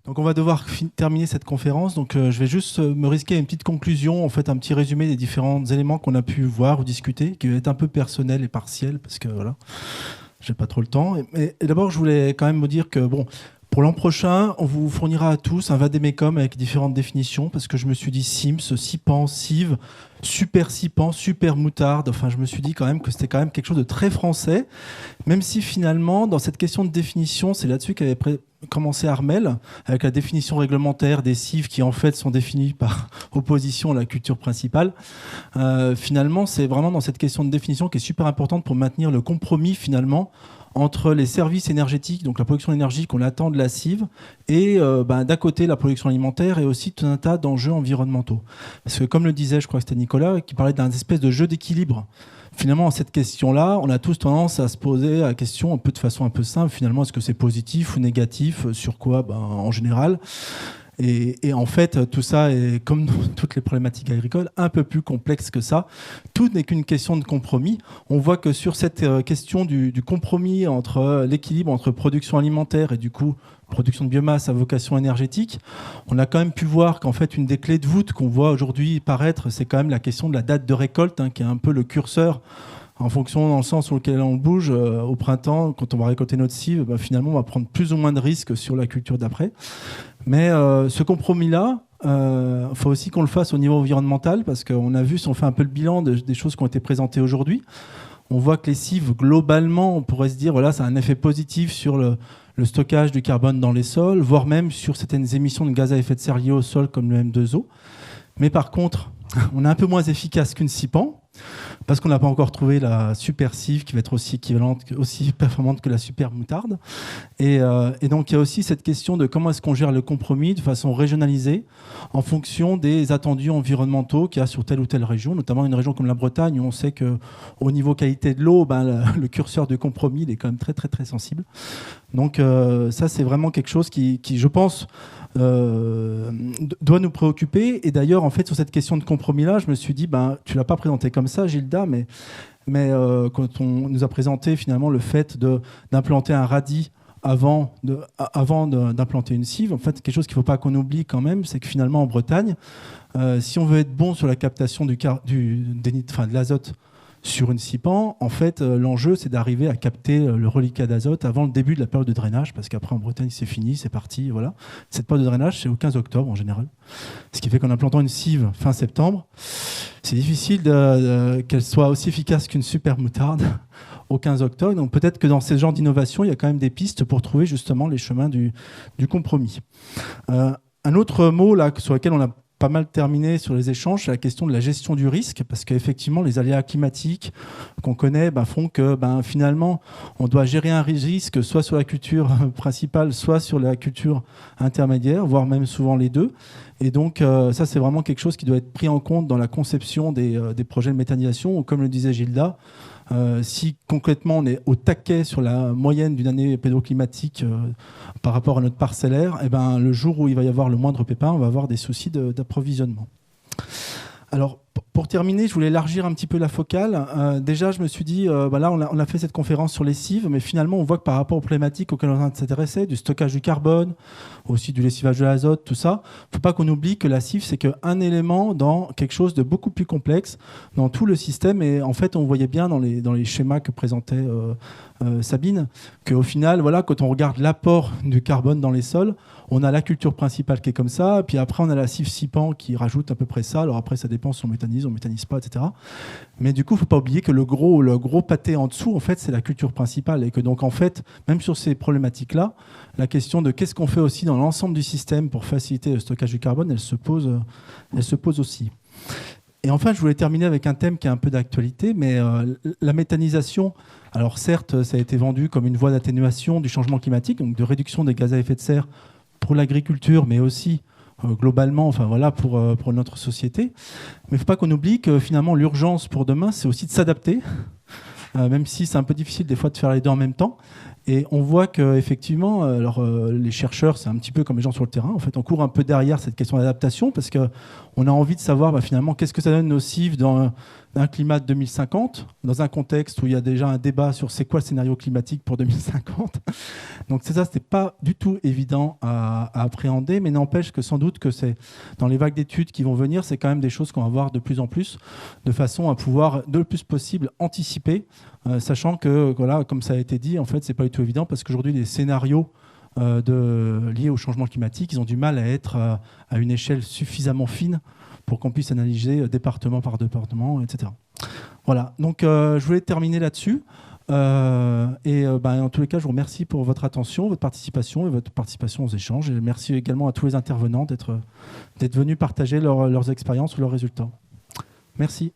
Donc on va devoir terminer cette conférence. Donc je vais juste me risquer à une petite conclusion, en fait un petit résumé des différents éléments qu'on a pu voir ou discuter, qui va être un peu personnel et partiel parce que voilà, j'ai pas trop le temps. Et d'abord je voulais quand même vous dire que bon, pour l'an prochain, on vous fournira à tous un vadémécum avec différentes définitions parce que je me suis dit Sims, Sipan, Civ, super Sipan, super moutarde. Enfin, je me suis dit quand même que c'était quand même quelque chose de très français, même si finalement, dans cette question de définition, c'est là-dessus qu'avait commencé Armel, avec la définition réglementaire des cives qui en fait sont définies par opposition à la culture principale. Finalement, c'est vraiment dans cette question de définition qui est super importante pour maintenir le compromis finalement entre les services énergétiques, donc la production d'énergie qu'on attend de la cive, et d'un côté la production alimentaire et aussi tout un tas d'enjeux environnementaux. Parce que comme le disait, je crois que c'était Nicolas, qui parlait d'un espèce de jeu d'équilibre. Finalement, cette question-là, on a tous tendance à se poser la question un peu de façon un peu simple, finalement, est-ce que c'est positif ou négatif, sur quoi en général. Et en fait, tout ça est, comme toutes les problématiques agricoles, un peu plus complexe que ça. Tout n'est qu'une question de compromis. On voit que sur cette question du compromis entre l'équilibre entre production alimentaire et du coup production de biomasse à vocation énergétique, on a quand même pu voir qu'en fait, une des clés de voûte qu'on voit aujourd'hui paraître, c'est quand même la question de la date de récolte, qui est un peu le curseur en fonction dans le sens sur lequel on bouge. Au printemps, quand on va récolter notre cive, finalement, on va prendre plus ou moins de risques sur la culture d'après. Mais ce compromis-là, faut aussi qu'on le fasse au niveau environnemental, parce qu'on a vu, si on fait un peu le bilan des choses qui ont été présentées aujourd'hui, on voit que les cives, globalement, on pourrait se dire, voilà, ça a un effet positif sur le stockage du carbone dans les sols, voire même sur certaines émissions de gaz à effet de serre liées au sol, comme le M2O. Mais par contre, on est un peu moins efficace qu'une Sipan, parce qu'on n'a pas encore trouvé la super cive qui va être aussi équivalente, aussi performante que la super moutarde. Et donc il y a aussi cette question de comment est-ce qu'on gère le compromis de façon régionalisée en fonction des attendus environnementaux qu'il y a sur telle ou telle région, notamment une région comme la Bretagne où on sait qu'au niveau qualité de l'eau, le curseur de compromis il est quand même très très très sensible. Donc ça c'est vraiment quelque chose qui je pense doit nous préoccuper. Et d'ailleurs, en fait, sur cette question de compromis-là, je me suis dit, tu l'as pas présenté comme ça, Gilda, mais quand on nous a présenté finalement le fait d'implanter un radis avant d'implanter une cive, en fait, quelque chose qu'il ne faut pas qu'on oublie quand même, c'est que finalement, en Bretagne, si on veut être bon sur la captation de l'azote sur une Sipan, en fait, l'enjeu, c'est d'arriver à capter le reliquat d'azote avant le début de la période de drainage, parce qu'après, en Bretagne, c'est fini, c'est parti, voilà. Cette période de drainage, c'est au 15 octobre, en général. Ce qui fait qu'en implantant une cive fin septembre, c'est difficile qu'elle soit aussi efficace qu'une super moutarde au 15 octobre. Donc peut-être que dans ce genre d'innovation, il y a quand même des pistes pour trouver justement les chemins du compromis. Un autre mot là, sur lequel on a pas mal terminé sur les échanges, c'est la question de la gestion du risque, parce qu'effectivement, les aléas climatiques qu'on connaît font que finalement, on doit gérer un risque soit sur la culture principale, soit sur la culture intermédiaire, voire même souvent les deux. Et donc, ça, c'est vraiment quelque chose qui doit être pris en compte dans la conception des projets de méthanisation, ou comme le disait Gilda, si concrètement on est au taquet sur la moyenne d'une année pédoclimatique par rapport à notre parcellaire, le jour où il va y avoir le moindre pépin, on va avoir des soucis d'approvisionnement. Alors, pour terminer, je voulais élargir un petit peu la focale. Déjà, je me suis dit, là, on a fait cette conférence sur les cives, mais finalement, on voit que par rapport aux problématiques auxquelles on s'intéressait, du stockage du carbone, aussi du lessivage de l'azote, tout ça, il ne faut pas qu'on oublie que la cive, c'est qu'un élément dans quelque chose de beaucoup plus complexe dans tout le système. Et en fait, on voyait bien dans les schémas que présentait Sabine, qu'au final, voilà, quand on regarde l'apport du carbone dans les sols, on a la culture principale qui est comme ça, puis après on a la cive Sipan qui rajoute à peu près ça. Alors après, ça dépend si on méthanise pas, etc. Mais du coup, il ne faut pas oublier que le gros pâté en dessous, en fait, c'est la culture principale. Et que donc, en fait, même sur ces problématiques-là, la question de qu'est-ce qu'on fait aussi dans l'ensemble du système pour faciliter le stockage du carbone, elle se pose aussi. Et enfin, je voulais terminer avec un thème qui est un peu d'actualité, mais la méthanisation, alors certes, ça a été vendu comme une voie d'atténuation du changement climatique, donc de réduction des gaz à effet de serre pour l'agriculture, mais aussi globalement, pour notre société. Mais il ne faut pas qu'on oublie que finalement, l'urgence pour demain, c'est aussi de s'adapter, même si c'est un peu difficile des fois de faire les deux en même temps. Et on voit qu'effectivement, les chercheurs, c'est un petit peu comme les gens sur le terrain. En fait, on court un peu derrière cette question d'adaptation parce qu'on a envie de savoir finalement qu'est-ce que ça donne nos cives dans un climat de 2050, dans un contexte où il y a déjà un débat sur c'est quoi le scénario climatique pour 2050. Donc ça, c'était pas du tout évident à appréhender, mais n'empêche que sans doute que c'est dans les vagues d'études qui vont venir, c'est quand même des choses qu'on va voir de plus en plus, de façon à pouvoir le plus possible anticiper, sachant que, voilà, comme ça a été dit, en fait, c'est pas du tout évident parce qu'aujourd'hui, les scénarios liés au changement climatique, ils ont du mal à être à une échelle suffisamment fine pour qu'on puisse analyser département par département, etc. Voilà, donc je voulais terminer là-dessus. En tous les cas, je vous remercie pour votre attention, votre participation et votre participation aux échanges. Et merci également à tous les intervenants d'être venus partager leurs expériences ou leurs résultats. Merci.